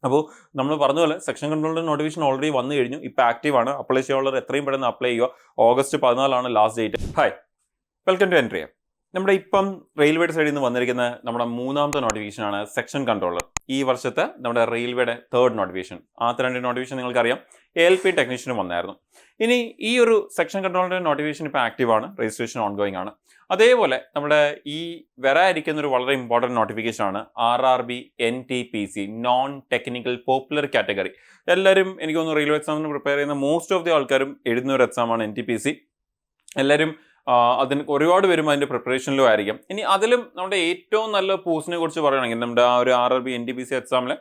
അപ്പോൾ നമ്മൾ പറഞ്ഞ പോലെ സെക്ഷൻ കൺട്രോളിൻ്റെ നോട്ടിഫിക്കേഷൻ ഓൾറെഡി വന്നു കഴിഞ്ഞു. ഇപ്പോൾ ആക്റ്റീവാണ്. അപ്ലൈ ചെയ്യാനുള്ളവർ എത്രയും പെട്ടെന്ന് അപ്ലൈ ചെയ്യുക. August 14 last date. Hi, welcome to entry. നമ്മുടെ ഇപ്പം റെയിൽവേയുടെ സൈഡിൽ നിന്ന് വന്നിരിക്കുന്ന നമ്മുടെ മൂന്നാമത്തെ നോട്ടിഫിക്കേഷനാണ് സെക്ഷൻ കൺട്രോളർ. ഈ വർഷത്തെ നമ്മുടെ റെയിൽവേയുടെ തേർഡ് നോട്ടിഫിക്കേഷൻ. ആദ്യത്തെ രണ്ട് നോട്ടിഫിക്കേഷൻ നിങ്ങൾക്കറിയാം, ALP ടെക്നീഷ്യനും വന്നായിരുന്നു. ഇനി ഈ ഒരു സെക്ഷൻ കൺട്രോളിൻ്റെ നോട്ടിഫിക്കേഷൻ ഇപ്പോൾ ആക്റ്റീവാണ്, രജിസ്ട്രേഷൻ ഓൺഗോയിങ് ആണ്. അതേപോലെ നമ്മുടെ ഈ വരാതിരിക്കുന്ന ഒരു വളരെ ഇമ്പോർട്ടൻറ്റ് നോട്ടിഫിക്കേഷൻ ആണ് RRB NTPC, non technical popular category. എല്ലാവരും എനിക്ക് തോന്നുന്നു റെയിൽവേ എക്സാമിന് പ്രിപ്പയർ ചെയ്യുന്ന മോസ്റ്റ് ഓഫ് ദി ആൾക്കാരും എഴുതുന്ന ഒരു എക്സാമാണ് NTPC. എല്ലാവരും അതിന് ഒരുപാട് വരുമ്പോൾ അതിൻ്റെ പ്രിപ്പറേഷനിലും ആയിരിക്കും. ഇനി അതിലും നമ്മുടെ ഏറ്റവും നല്ല പോസ്റ്റിനെ കുറിച്ച് പറയുകയാണെങ്കിൽ, നമ്മുടെ ആ ഒരു RRB NTPC എക്സാമിൽ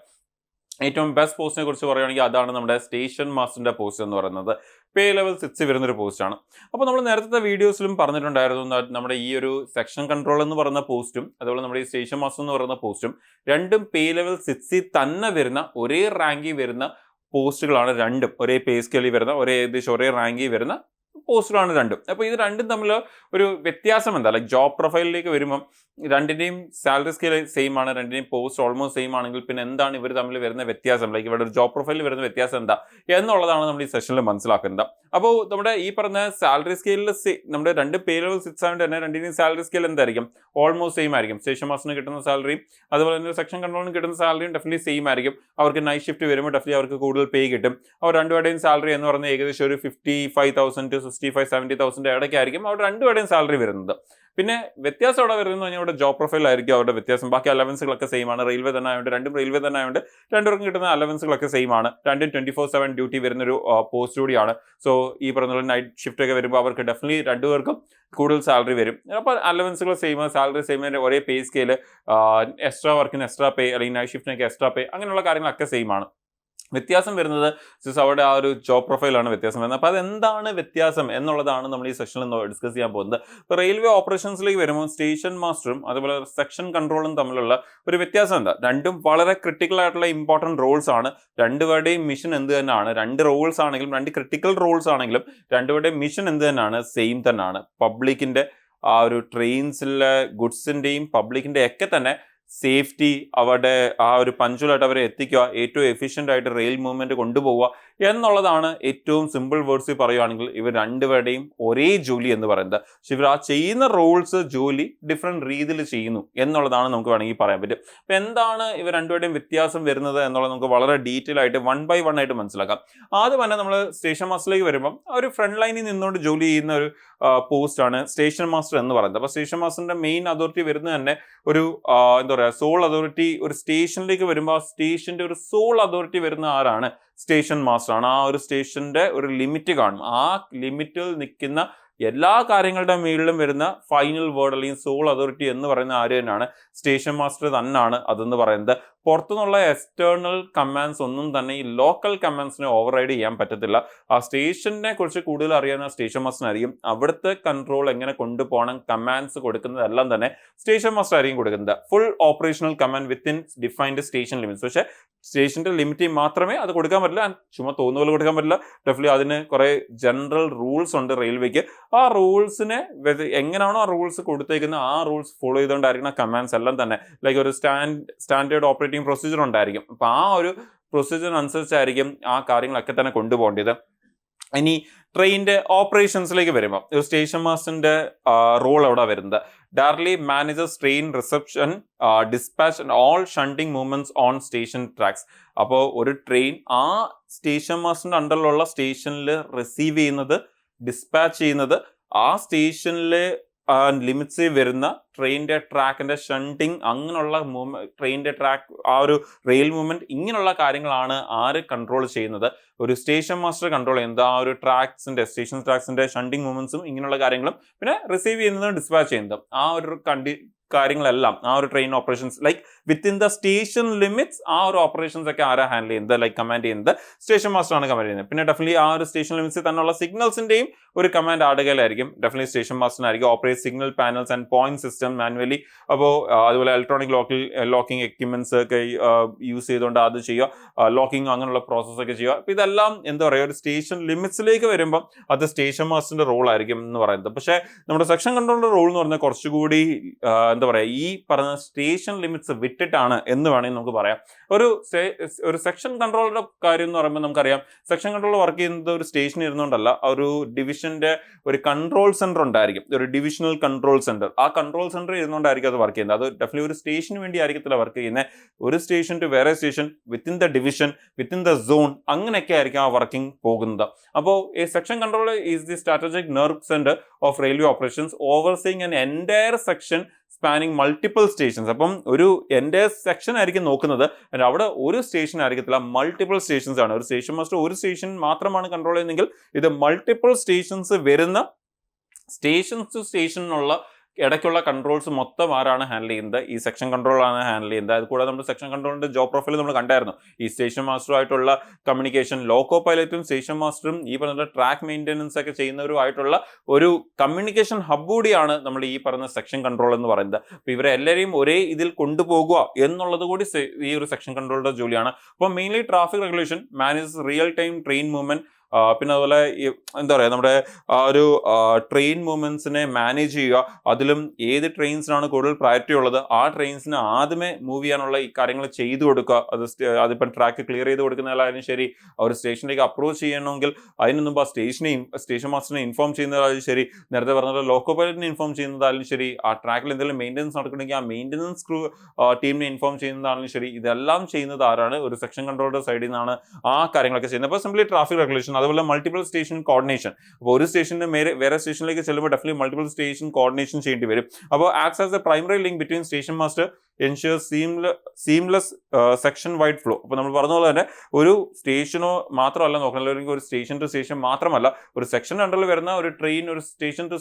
ഏറ്റവും ബെസ്റ്റ് പോസ്റ്റിനെ കുറിച്ച് പറയുകയാണെങ്കിൽ അതാണ് നമ്മുടെ സ്റ്റേഷൻ മാസ്റ്ററിൻ്റെ പോസ്റ്റ് എന്ന് പറയുന്നത്. പേ ലെവൽ 6 വരുന്നൊരു പോസ്റ്റാണ്. അപ്പോൾ നമ്മൾ നേരത്തെ വീഡിയോസിലും പറഞ്ഞിട്ടുണ്ടായിരുന്നു, നമ്മുടെ ഈ ഒരു സെക്ഷൻ കൺട്രോൾ എന്ന് പറയുന്ന പോസ്റ്റും അതുപോലെ നമ്മുടെ ഈ സ്റ്റേഷൻ മാസ്റ്റർ എന്ന് പറയുന്ന പോസ്റ്റും രണ്ടും പേ ലെവൽ 6 തന്നെ വരുന്ന ഒരേ റാങ്കിൽ വരുന്ന പോസ്റ്റുകളാണ്. രണ്ടും ഒരേ പേ സ്കെയിലിൽ വരുന്ന ഏകദേശം ഒരേ റാങ്കിൽ വരുന്ന പോസ്റ്റുകളാണ് രണ്ടും. അപ്പോൾ ഇത് രണ്ടും തമ്മിൽ ഒരു വ്യത്യാസം എന്താ, ലൈക്ക് ജോബ് പ്രൊഫൈലിലേക്ക് വരുമ്പം രണ്ടിൻ്റെയും സാലറി സ്കെയിൽ സെയിം ആണ്, രണ്ടിൻ്റെയും പോസ്റ്റ് ഓൾമോസ്റ്റ് സെയിം ആണെങ്കിൽ പിന്നെ എന്താണ് ഇവർ തമ്മിൽ വരുന്ന വ്യത്യാസം, ലൈക്ക് ഇവിടെ ഒരു ജോബ് പ്രൊഫൈലിൽ വരുന്ന വ്യത്യാസം എന്താ എന്നുള്ളതാണ് നമ്മൾ ഈ സെഷനിൽ മനസ്സിലാക്കുന്നത്. അപ്പോൾ നമ്മുടെ ഈ പറഞ്ഞ സാലറി സ്കെയിലിൽ നമ്മുടെ രണ്ട് പേ ലെവൽ 6 ആയതുകൊണ്ട് തന്നെ രണ്ടിൻ്റെയും സാലറി സ്കെയിൽ എന്തായിരിക്കും, ഓൾമോസ്റ്റ് സെയിം ആയിരിക്കും. സ്റ്റേഷൻ മാസ്റ്ററിന് കിട്ടുന്ന സാലറിയും അതുപോലെ തന്നെ സെക്ഷൻ കൺട്രോളിന് കിട്ടുന്ന സാലറിയും ഡെഫിനറ്റ്ലി സെയിം ആയിരിക്കും. അവർക്ക് നൈറ്റ് ഷിഫ്റ്റ് വരുമ്പോൾ ഡെഫിനറ്റ്ലി അവർക്ക് കൂടുതൽ പേ കിട്ടും. അവർ രണ്ടുപേരുടെയും സാലറി എന്ന് പറയുന്നത് ഏകദേശം ഒരു 55,000 to 65,000-70,000 ഇടയ്ക്കായിരിക്കും അവരുടെ രണ്ടുപേരുടെയും സാലറി വരുന്നത്. പിന്നെ വ്യത്യാസം അവിടെ വരുന്നത് പറഞ്ഞാൽ ഇവിടെ ജോബ് പ്രൊഫൈലായിരിക്കും അവരുടെ വ്യത്യാസം. ബാക്കി അലവൻസുകളൊക്കെ സെയിം ആണ്. റെയിൽവേ തന്നെ ആയതുകൊണ്ട് രണ്ടും റെയിൽവേ തന്നെ ആയതുകൊണ്ട് രണ്ടുപേർക്കും കിട്ടുന്ന അലവൻസുകളൊക്കെ സെയിം ആണ്. രണ്ടും 24/7 ഡ്യൂട്ടി വരുന്നൊരു പോസ്റ്റ് കൂടിയാണ്. സോ ഈ പറഞ്ഞ നൈറ്റ് ഷിഫ്റ്റ് ഒക്കെ വരുമ്പോൾ അവർക്ക് ഡെഫിനറ്റ്ലി രണ്ടുപേർക്കും കൂടുതൽ സാലറി വരും. അപ്പോൾ അലവൻസുകൾ സെയിം, സാലറി സെയിം, ഒരേ പേ സ്കെയിൽ, എക്സ്ട്രാ വർക്കിന് എക്സ്ട്രാ പേ അല്ലെങ്കിൽ നൈറ്റ് ഷിഫ്റ്റിനൊക്കെ എക്സ്ട്രാ പേ, അങ്ങനെയുള്ള കാര്യങ്ങളൊക്കെ സെയിം ആണ്. വ്യത്യാസം വരുന്നത് അവരുടെ ആ ഒരു ജോബ് പ്രൊഫൈലാണ് വ്യത്യാസം വരുന്നത്. അപ്പോൾ അതെന്താണ് വ്യത്യാസം എന്നുള്ളതാണ് നമ്മൾ ഈ സെഷനിൽ ഡിസ്കസ് ചെയ്യാൻ പോകുന്നത്. ഇപ്പോൾ റെയിൽവേ ഓപ്പറേഷൻസിലേക്ക് വരുമ്പോൾ സ്റ്റേഷൻ മാസ്റ്ററും അതുപോലെ സെക്ഷൻ കൺട്രോളും തമ്മിലുള്ള ഒരു വ്യത്യാസം എന്താ, രണ്ടും വളരെ ക്രിട്ടിക്കൽ ആയിട്ടുള്ള ഇമ്പോർട്ടൻറ്റ് റോൾസ് ആണ്. രണ്ടുപേരുടെയും മിഷൻ എന്ത് തന്നെയാണ്, രണ്ട് റോൾസ് ആണെങ്കിലും രണ്ട് ക്രിട്ടിക്കൽ റോൾസ് ആണെങ്കിലും രണ്ടുപേരുടെയും മിഷൻ എന്ത് തന്നെയാണ്, സെയിം തന്നെയാണ്. പബ്ലിക്കിൻ്റെ ആ ഒരു ട്രെയിൻസിലെ ഗുഡ്സിൻ്റെയും പബ്ലിക്കിൻ്റെ ഒക്കെ തന്നെ സേഫ്റ്റി, അവരുടെ ആ ഒരു പഞ്ച്വലായിട്ട് അവരെ എത്തിക്കുക, ഏറ്റവും എഫിഷ്യൻ്റ് ആയിട്ട് റെയിൽ മൂവ്മെൻറ്റ് കൊണ്ടുപോവുക എന്നുള്ളതാണ് ഏറ്റവും സിമ്പിൾ വേർഡ്സിൽ പറയുകയാണെങ്കിൽ ഇവർ രണ്ടുപേരുടെയും ഒരേ ജോലി എന്ന് പറയുന്നത്. പക്ഷെ ഇവർ ആ ചെയ്യുന്ന റോൾസ്, ജോലി ഡിഫറെൻറ്റ് രീതിയിൽ ചെയ്യുന്നു എന്നുള്ളതാണ് നമുക്ക് വേണമെങ്കിൽ പറയാൻ പറ്റും. അപ്പം എന്താണ് ഇവർ രണ്ടുപേരുടെയും വ്യത്യാസം വരുന്നത് എന്നുള്ളത് നമുക്ക് വളരെ ഡീറ്റെയിൽ ആയിട്ട് 1 by 1 ആയിട്ട് മനസ്സിലാക്കാം. ആദ്യം തന്നെ നമ്മൾ സ്റ്റേഷൻ മാസ്റ്ററിലേക്ക് വരുമ്പം ഒരു ഫ്രണ്ട് ലൈനിൽ നിന്നുകൊണ്ട് ജോലി ചെയ്യുന്ന ഒരു പോസ്റ്റാണ് സ്റ്റേഷൻ മാസ്റ്റർ എന്ന് പറയുന്നത്. അപ്പോൾ സ്റ്റേഷൻ മാസ്റ്ററിൻ്റെ മെയിൻ അതോറിറ്റി വരുന്നത് തന്നെ ഒരു എന്താ പറയുക, സോൾ അതോറിറ്റി. ഒരു സ്റ്റേഷനിലേക്ക് വരുമ്പോൾ ആ സ്റ്റേഷൻ്റെ ഒരു സോൾ അതോറിറ്റി വരുന്ന ആരാണ്, സ്റ്റേഷൻ മാസ്റ്റർ ആണ്. ആ ഒരു സ്റ്റേഷൻ്റെ ഒരു ലിമിറ്റ് കാണും. ആ ലിമിറ്റിൽ നിൽക്കുന്ന എല്ലാ കാര്യങ്ങളുടെ മേളിലും വരുന്ന ഫൈനൽ വേർഡ് അല്ലെങ്കിൽ സോൾ അതോറിറ്റി എന്ന് പറയുന്ന ആര് തന്നെയാണ്, സ്റ്റേഷൻ മാസ്റ്റർ തന്നെയാണ് അതെന്ന് പറയുന്നത്. പുറത്തുനിന്നുള്ള എക്സ്റ്റേണൽ കമാൻഡ്സ് ഒന്നും തന്നെ ഈ ലോക്കൽ കമാൻഡ്സിനെ ഓവർറൈഡ് ചെയ്യാൻ പറ്റത്തില്ല. ആ സ്റ്റേഷനെ കുറിച്ച് കൂടുതൽ അറിയാവുന്ന സ്റ്റേഷൻ മാസ്റ്ററിനായിരിക്കും. അവിടുത്തെ കൺട്രോൾ എങ്ങനെ കൊണ്ടുപോകണം, കമാൻഡ്സ് കൊടുക്കുന്നതെല്ലാം തന്നെ സ്റ്റേഷൻ മാസ്റ്റർ ആയിരിക്കും കൊടുക്കുന്നത്. Full operational command within defined station limits. പക്ഷേ സ്റ്റേഷൻ്റെ ലിമിറ്റിൽ മാത്രമേ അത് കൊടുക്കാൻ പറ്റില്ല. ചുമ്മാ തോന്നുന്ന പോലെ കൊടുക്കാൻ പറ്റില്ല. ഡെഫിനറ്റ്ലി അതിന് കുറേ ജനറൽ റൂൾസ് ഉണ്ട് റെയിൽവേക്ക്. ആ റൂൾസിനെ എങ്ങനെയാണോ ആ റൂൾസ് കൊടുത്തേക്കുന്നത് ആ റൂൾസ് ഫോളോ ചെയ്തുകൊണ്ടായിരിക്കണം കമാൻഡ്സ് എല്ലാം തന്നെ. ലൈക്ക് ഒരു സ്റ്റാൻഡേർഡ് ഓപ്പറേറ്റിംഗ് പ്രൊസീജിയർ ഉണ്ടായിരിക്കും. അപ്പോൾ ആ ഒരു പ്രൊസീജിയർ അനുസരിച്ചായിരിക്കും ആ കാര്യങ്ങളൊക്കെ തന്നെ കൊണ്ടുപോകേണ്ടത്. ഇനി ട്രെയിനിൻ്റെ ഓപ്പറേഷൻസിലേക്ക് വരുമ്പോൾ ഒരു സ്റ്റേഷൻ മാസ്റ്ററിൻ്റെ റോൾ എവിടെ വരുന്നത്, directly manages train reception, dispatch and all shunting movements on station tracks. അപ്പോൾ ഒരു ട്രെയിൻ ആ സ്റ്റേഷൻ മാസ്റ്ററിൻ്റെ അണ്ടറിലുള്ള സ്റ്റേഷനിൽ റിസീവ് ചെയ്യുന്നത്, ഡിസ്പാച്ച് ചെയ്യുന്നത്, ആ സ്റ്റേഷനിലെ ലിമിറ്റ്സിൽ വരുന്ന ട്രെയിനിൻ്റെ ട്രാക്കിൻ്റെ ഷണ്ടിങ്, അങ്ങനെയുള്ള ട്രെയിനിൻ്റെ ട്രാക്ക്, ആ ഒരു റെയിൽ മൂവ്മെൻറ്റ്, ഇങ്ങനെയുള്ള കാര്യങ്ങളാണ് ആര് കൺട്രോൾ ചെയ്യുന്നത്, ഒരു സ്റ്റേഷൻ മാസ്റ്റർ കൺട്രോൾ ചെയ്യുന്നത്. ആ ഒരു ട്രാക്സിൻ്റെ, സ്റ്റേഷൻ ട്രാക്സിൻ്റെ ഷണ്ടിങ് മൂവ്മെൻറ്റ്സും ഇങ്ങനെയുള്ള കാര്യങ്ങളും പിന്നെ റിസീവ് ചെയ്യുന്നതും ഡിസ്പാച്ച് ചെയ്യുന്നതും ആ ഒരു കാര്യങ്ങളെല്ലാം ആ ഒരു train operations like within the station limits ആ ഒരു ഓപ്പറേഷൻസ് ഒക്കെ ആരാ ഹാൻഡിൽ ചെയ്യുന്നത്, ലൈക്ക് കമാൻഡ് ചെയ്യുന്നത് സ്റ്റേഷൻ മാസ്റ്റർ ആണ് കമാൻഡ് ചെയ്യുന്നത്. പിന്നെ ഡെഫിനറ്റ്ലി ആ ഒരു സ്റ്റേഷൻ ലിമിറ്റ്സിൽ തന്നെയുള്ള സിഗ്നൽസിന്റെയും ഒരു കമാൻഡ് ആടുകയിലായിരിക്കും. ഡെഫിനറ്റ്ലി സ്റ്റേഷൻ മാസ്റ്ററിനായിരിക്കും. Operate signal panels and point system manually. അപ്പോൾ അതുപോലെ ഇലക്ട്രോണിക് ലോക്കിംഗ് എക്യുപ്മെന്റ്സ് ഒക്കെ യൂസ് ചെയ്തുകൊണ്ട് അത് ചെയ്യുക, ലോക്കിംഗ് അങ്ങനെയുള്ള പ്രോസസ്സ് ഒക്കെ ചെയ്യുക. അപ്പോൾ ഇതെല്ലാം എന്താ പറയുക, ഒരു സ്റ്റേഷൻ ലിമിറ്റ്സിലേക്ക് വരുമ്പോൾ അത് സ്റ്റേഷൻ മാസ്റ്ററിന്റെ റോൾ ആയിരിക്കും എന്ന് പറയുന്നത്. പക്ഷേ നമ്മുടെ സെക്ഷൻ കൺട്രോളിന്റെ റോൾ എന്ന് പറഞ്ഞാൽ കുറച്ചുകൂടി എന്താ പറയുക, ഈ പറഞ്ഞ സ്റ്റേഷൻ ലിമിറ്റ്സ് വിട്ട് ഇട്ടിട്ടാണ് എന്ന് വേണമെങ്കിൽ നമുക്ക് പറയാം. ഒരു സെക്ഷൻ കൺട്രോളറുടെ കാര്യം എന്ന് പറയുമ്പോൾ നമുക്കറിയാം, സെക്ഷൻ കൺട്രോളർ വർക്ക് ചെയ്യുന്നത് ഒരു സ്റ്റേഷൻ ഇരുന്നുകൊണ്ടല്ല, ഒരു ഡിവിഷന്റെ ഒരു കൺട്രോൾ സെന്റർ ഉണ്ടായിരിക്കും, ഒരു ഡിവിഷണൽ കൺട്രോൾ സെന്റർ. ആ കൺട്രോൾ സെന്റർ ഇരുന്നുകൊണ്ടായിരിക്കും അത് വർക്ക് ചെയ്യുന്നത്. അത് ഡെഫിനറ്റ്ലി ഒരു സ്റ്റേഷന് വേണ്ടി ആയിരിക്കത്തില്ല വർക്ക് ചെയ്യുന്നത്. ഒരു സ്റ്റേഷൻ ടു വേറെ station, within the division, within the zone, അങ്ങനെയൊക്കെ ആയിരിക്കും ആ വർക്കിംഗ് പോകുന്നത്. അപ്പോൾ ഈ section controller is the strategic nerve centre of railway operations, overseeing an entire section spanning multiple stations. അപ്പം ഒരു എൻറ്റയർ സെക്ഷൻ ആയിരിക്കും നോക്കുന്നത്, അവിടെ ഒരു സ്റ്റേഷൻ ആയിരിക്കത്തില്ല, മൾട്ടിപ്പിൾ സ്റ്റേഷൻസ് ആണ്. ഒരു സ്റ്റേഷൻ മാസ്റ്റർ ഒരു സ്റ്റേഷൻ മാത്രമാണ് കൺട്രോൾ ചെയ്യുന്നതെങ്കിൽ ഇത് മൾട്ടിപ്പിൾ സ്റ്റേഷൻസ് വരുന്ന സ്റ്റേഷൻ ടു സ്റ്റേഷനുള്ള ഇടയ്ക്കുള്ള കൺട്രോൾസ് മൊത്തം ആരാണ് ഹാൻഡിൽ ചെയ്യുന്നത്? ഈ സെക്ഷൻ കൺട്രോളാണ് ഹാൻഡിൽ ചെയ്യുന്നത്. അത് കൂടാതെ നമ്മൾ സെക്ഷൻ കൺട്രോളിന്റെ ജോബ് പ്രൊഫൈൽ നമ്മൾ കണ്ടായിരുന്നു. ഈ സ്റ്റേഷൻ മാസ്റ്ററുമായിട്ടുള്ള കമ്മ്യൂണിക്കേഷൻ, ലോക്കോ പൈലറ്റും സ്റ്റേഷൻ മാസ്റ്ററും ഈ പറഞ്ഞ ട്രാക്ക് മെയിൻ്റെനൻസ് ഒക്കെ ചെയ്യുന്നവരുമായിട്ടുള്ള ഒരു കമ്മ്യൂണിക്കേഷൻ ഹബ് കൂടിയാണ് നമ്മൾ ഈ പറഞ്ഞ സെക്ഷൻ കൺട്രോൾ എന്ന് പറയുന്നത്. അപ്പോൾ ഇവരെ എല്ലാവരെയും ഒരേ ഇതിൽ കൊണ്ടുപോകുക എന്നുള്ളത് കൂടി ഈ ഒരു സെക്ഷൻ കൺട്രോളിന്റെ ജോലിയാണ്. അപ്പോൾ mainly traffic regulation, manage real time train movement, പിന്നെ അതുപോലെ എന്താ പറയുക, നമ്മുടെ ഒരു ട്രെയിൻ മൂവ്മെന്റ്സിനെ മാനേജ് ചെയ്യുക. അതിലും ഏത് ട്രെയിൻസിനാണ് കൂടുതൽ പ്രയോറിറ്റി ഉള്ളത് ആ ട്രെയിൻസിന് ആദ്യമേ മൂവ് ചെയ്യാനുള്ള ഈ കാര്യങ്ങൾ ചെയ്തു കൊടുക്കുക. അതിപ്പം ട്രാക്ക് ക്ലിയർ ചെയ്ത് കൊടുക്കുന്നതായാലും ശരി, ഒരു സ്റ്റേഷനിലേക്ക് അപ്രോച്ച് ചെയ്യണമെങ്കിൽ അതിന് മുമ്പ് ആ സ്റ്റേഷൻ മാസ്റ്ററിനെ ഇൻഫോം ചെയ്യുന്നതായാലും ശരി, നേരത്തെ പറഞ്ഞ ലോക്കോ പൈലറ്റിനെ ഇൻഫോം ചെയ്യുന്നതായാലും ശരി, ആ ട്രാക്കിൽ എന്തെങ്കിലും മെയിൻ്റെനൻസ് നടക്കണമെങ്കിൽ ആ മെയിൻ്റെനൻസ് ടീമിനെ ഇൻഫോം ചെയ്യുന്നതാണെങ്കിലും ശരി, ഇതെല്ലാം ചെയ്യുന്നത് ആരാണ്? ഒരു സെക്ഷൻ കൺട്രോളറുടെ സൈഡിൽ നിന്നാണ് ആ കാര്യങ്ങളൊക്കെ ചെയ്യുന്നത്. അപ്പോൾ സിംപ്ലി ട്രാഫിക് റെഗുലേഷൻ, അതുപോലെ മൾട്ടിപ്പിൾ സ്റ്റേഷൻ കോർഡിനേഷൻ. അപ്പോൾ ഒരു സ്റ്റേഷന് വേറെ സ്റ്റേഷനിലേക്ക് ചെല്ലുമ്പോൾ ഡെഫിനറ്റ്ലി മൾട്ടിപ്പിൾ സ്റ്റേഷൻ കോർഡിനേഷൻ ചെയ്യേണ്ടി വരും. അപ്പോൾ acts as A primary link between station master, ensure seamless section wide flow. അപ്പോൾ നമ്മൾ പറഞ്ഞ പോലെ തന്നെ ഒരു സ്റ്റേഷനോ മാത്രമല്ല നോക്കണം, അല്ലെങ്കിൽ ഒരു സ്റ്റേഷൻ ടു സ്റ്റേഷൻ മാത്രമല്ല, ഒരു സെക്ഷൻ അണ്ടറിൽ വരുന്ന ഒരു ട്രെയിൻ ഒരു സ്റ്റേഷൻ ടു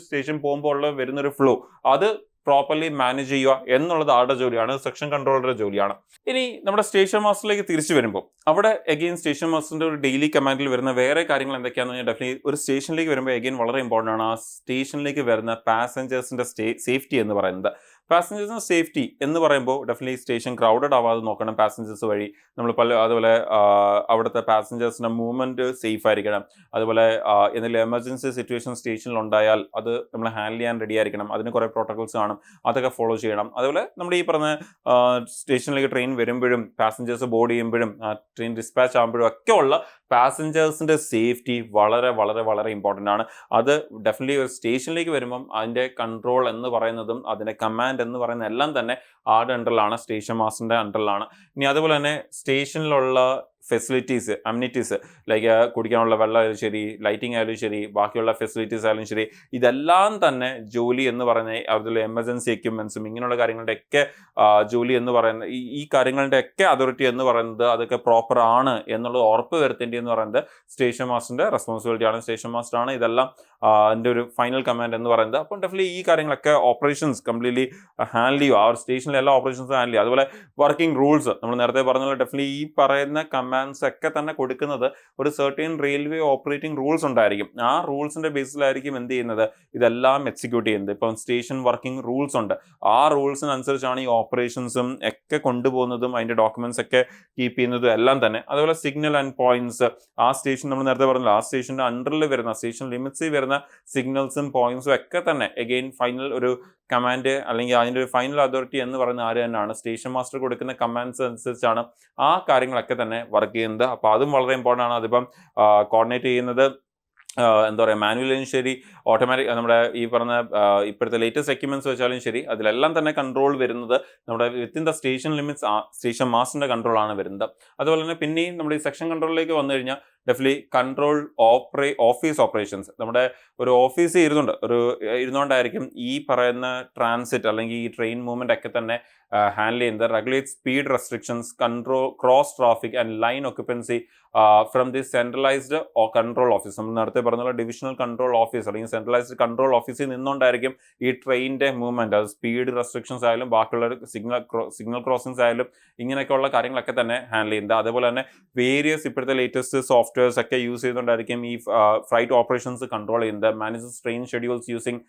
സ്റ്റേഷൻ പോകുമ്പോൾ ഉള്ള വരുന്നൊരു ഫ്ലോ അത് പ്രോപ്പർലി മാനേജ് ചെയ്യുക എന്നുള്ളത് ആരുടെ ജോലിയാണ്? സെക്ഷൻ കൺട്രോളറുടെ ജോലിയാണ്. ഇനി നമ്മുടെ സ്റ്റേഷൻ മാസ്റ്ററിലേക്ക് തിരിച്ചു വരുമ്പോൾ അവിടെ എഗെയിൻ സ്റ്റേഷൻ മാസ്റ്ററിന്റെ ഒരു ഡെയിലി കമാൻഡിൽ വരുന്ന വേറെ കാര്യങ്ങൾ എന്തൊക്കെയാണെന്ന് പറഞ്ഞാൽ ഡെഫിനറ്റ്ലി ഒരു സ്റ്റേഷനിലേക്ക് വരുമ്പോൾ എഗെയിൻ വളരെ ഇമ്പോർട്ടൻ്റ് ആണ് ആ സ്റ്റേഷനിലേക്ക് വരുന്ന പാസഞ്ചേഴ്സിന്റെ സേഫ്റ്റി എന്ന് പറയുന്നത്. പാസഞ്ചേഴ്സിന്റെ സേഫ്റ്റി എന്ന് പറയുമ്പോൾ ഡെഫിനറ്റ്ലി സ്റ്റേഷൻ ക്രൗഡഡ് ആവാതെ നോക്കണം. പാസഞ്ചേഴ്സ് വഴി നമ്മൾ അതുപോലെ അവിടുത്തെ പാസഞ്ചേഴ്സിന്റെ മൂവ്മെന്റ് സേഫ് ആയിരിക്കണം. അതുപോലെ എന്തെങ്കിലും എമർജൻസി സിറ്റുവേഷൻ സ്റ്റേഷനിൽ ഉണ്ടായാൽ അത് നമ്മൾ ഹാൻഡിൽ ചെയ്യാൻ റെഡി ആയിരിക്കണം. അതിന് കുറേ പ്രോട്ടോകോൾസ് കാണും, അതൊക്കെ ഫോളോ ചെയ്യണം. അതുപോലെ നമ്മുടെ ഈ പറഞ്ഞ സ്റ്റേഷനിലേക്ക് ട്രെയിൻ വരുമ്പോഴും പാസഞ്ചേഴ്സ് ബോർഡ് ചെയ്യുമ്പോഴും ട്രെയിൻ ഡിസ്പാച്ച് ആകുമ്പോഴും ഒക്കെ ഉള്ള പാസഞ്ചേഴ്സിന്റെ സേഫ്റ്റി വളരെ വളരെ വളരെ ഇമ്പോർട്ടൻ്റ് ആണ്. അത് ഡെഫിനറ്റ്ലി ഒരു സ്റ്റേഷനിലേക്ക് വരുമ്പം അതിൻ്റെ കൺട്രോൾ എന്ന് പറയുന്നതും അതിൻ്റെ കമാൻഡ് എന്ന് പറയുന്ന എല്ലാം തന്നെ ആരുടെ അണ്ടറിലാണ്? സ്റ്റേഷൻ മാസ്റ്ററിന്റെ അണ്ടറിലാണ്. ഇനി അതുപോലെ തന്നെ സ്റ്റേഷനിലുള്ള ഫെസിലിറ്റീസ്, അമ്യൂണിറ്റീസ്, ലൈക്ക് കുടിക്കാനുള്ള വെള്ളം ആയാലും ശരി, ലൈറ്റിംഗ് ആയാലും ശരി, ബാക്കിയുള്ള ഫെസിലിറ്റീസ് ആയാലും ശരി, ഇതെല്ലാം തന്നെ ജോലി എന്ന് പറയുന്നത് അതിൽ എമർജൻസി എക്യുപ്മെന്റ്സും ഇങ്ങനെയുള്ള കാര്യങ്ങളുടെ ഒക്കെ ജോലി എന്ന് പറയുന്നത് ഈ കാര്യങ്ങളുടെ ഒക്കെ അതോറിറ്റി എന്ന് പറയുന്നത് അതൊക്കെ പ്രോപ്പർ ആണ് എന്നുള്ളത് ഉറപ്പ് വരുത്തേണ്ടി എന്ന് പറയുന്നത് സ്റ്റേഷൻ മാസ്റ്ററിന്റെ റെസ്പോൺസിബിലിറ്റി ആണ്. സ്റ്റേഷൻ മാസ്റ്റർ ആണ് ഇതെല്ലാം അതിൻ്റെ ഒരു ഫൈനൽ കമാൻഡ് എന്ന് പറയുന്നത്. അപ്പം ഡെഫിനറ്റ്ലി ഈ കാര്യങ്ങളൊക്കെ ഓപ്പറേഷൻസ് കംപ്ലീറ്റ്ലി ഹാൻഡിൽ ചെയ്യും. ആ ഒരു സ്റ്റേഷനിലെ എല്ലാ ഓപ്പറേഷൻസും ഹാൻഡിൽ ചെയ്യും. അതുപോലെ വർക്കിംഗ് റൂൾസ് നമ്മൾ നേരത്തെ പറഞ്ഞ പോലെ ഡെഫിനറ്റ്ലി ഈ പറയുന്ന കമാൻഡ്സ് ഒക്കെ തന്നെ കൊടുക്കുന്നത് ഒരു സർട്ടൻ റെയിൽവേ ഓപ്പറേറ്റിംഗ് റൂൾസ് ഉണ്ടായിരിക്കും. ആ റൂൾസിന്റെ ബേസിലായിരിക്കും എന്ത് ചെയ്യുന്നത്? ഇതെല്ലാം എക്സിക്യൂട്ട് ചെയ്യുന്നത്. ഇപ്പം സ്റ്റേഷൻ വർക്കിംഗ് റൂൾസ് ഉണ്ട്, ആ റൂൾസിനനുസരിച്ചാണ് ഈ ഓപ്പറേഷൻസും ഒക്കെ കൊണ്ടുപോകുന്നതും അതിന്റെ ഡോക്യുമെന്റ്സ് ഒക്കെ കീപ്പ് ചെയ്യുന്നതും എല്ലാം തന്നെ. അതുപോലെ സിഗ്നൽ ആൻഡ് പോയിന്റ്സ്, ആ സ്റ്റേഷൻ നമ്മൾ നേരത്തെ പറഞ്ഞല്ലോ, ആ സ്റ്റേഷന്റെ അണ്ടറിൽ വരുന്ന സ്റ്റേഷൻ ലിമിറ്റ്സിൽ വരുന്ന സിഗ്നൽസും പോയിന്റ്സും ഒക്കെ തന്നെ എഗെയിൻ ഫൈനൽ ഒരു കമാൻഡ് അല്ലെങ്കിൽ അതിൻ്റെ ഒരു ഫൈനൽ അതോറിറ്റി എന്ന് പറയുന്ന ആര് തന്നെയാണ്? സ്റ്റേഷൻ മാസ്റ്റർ കൊടുക്കുന്ന കമാൻഡ്സ് അനുസരിച്ചാണ് ആ കാര്യങ്ങളൊക്കെ തന്നെ വർക്ക് ചെയ്യുന്നത്. അപ്പോൾ അതും വളരെ ഇമ്പോർട്ടൻ്റ് ആണ്. അതിപ്പം കോർഡിനേറ്റ് ചെയ്യുന്നത് എന്താ പറയുക, മാനുവലും ശരി, ഓട്ടോമാറ്റിക് നമ്മുടെ ഈ പറഞ്ഞ ഇപ്പോഴത്തെ ലേറ്റസ്റ്റ് എക്യുപ്മെന്റ്സ് വെച്ചാലും ശരി, അതിലെല്ലാം തന്നെ കൺട്രോൾ വരുന്നത് നമ്മുടെ within the station limits station മാസ്റ്ററിന്റെ കൺട്രോൾ ആണ് വരുന്നത്. അതുപോലെ തന്നെ പിന്നെയും നമ്മുടെ ഈ സെക്ഷൻ കൺട്രോളിലേക്ക് വന്നു കഴിഞ്ഞാൽ ഡെഫിനറ്റ്ലി കൺട്രോൾ ഓഫീസ് ഓപ്പറേഷൻസ്. നമ്മുടെ ഒരു ഓഫീസ് ഇരുന്നുകൊണ്ടായിരിക്കും ഈ പറയുന്ന ട്രാൻസിറ്റ് അല്ലെങ്കിൽ ഈ ട്രെയിൻ മൂവ്മെന്റ് ഒക്കെ തന്നെ ഹാൻഡിൽ ചെയ്യുന്നത്. Regulate speed restrictions, control cross traffic and line occupancy from the centralised control office. നമ്മൾ നേരത്തെ പറഞ്ഞ ഡിവിഷണൽ കൺട്രോൾ ഓഫീസ് അല്ലെങ്കിൽ സെൻട്രലൈസ്ഡ് കൺട്രോൾ ഓഫീസിൽ നിന്നുകൊണ്ടായിരിക്കും ഈ ട്രെയിനിന്റെ മൂവ്മെന്റ്, അത് സ്പീഡ് റെസ്ട്രിക്ഷൻസ് ആയാലും ബാക്കിയുള്ള സിഗ്നൽ ക്രോസിംഗ്സ് ആയാലും ഇങ്ങനെയൊക്കെയുള്ള കാര്യങ്ങളൊക്കെ തന്നെ ഹാൻഡിൽ ചെയ്യുന്നത്. അതേപോലെ തന്നെ വേരിയസ് ഇപ്പോഴത്തെ ലേറ്റസ്റ്റ് സോഫ്റ്റ്വെയർസ് ഒക്കെ യൂസ് ചെയ്തുകൊണ്ടായിരിക്കും ഈ ഫ്ലൈറ്റ് ഓപ്പറേഷൻസ് കൺട്രോൾ ചെയ്യുന്നത്. Manages train schedules using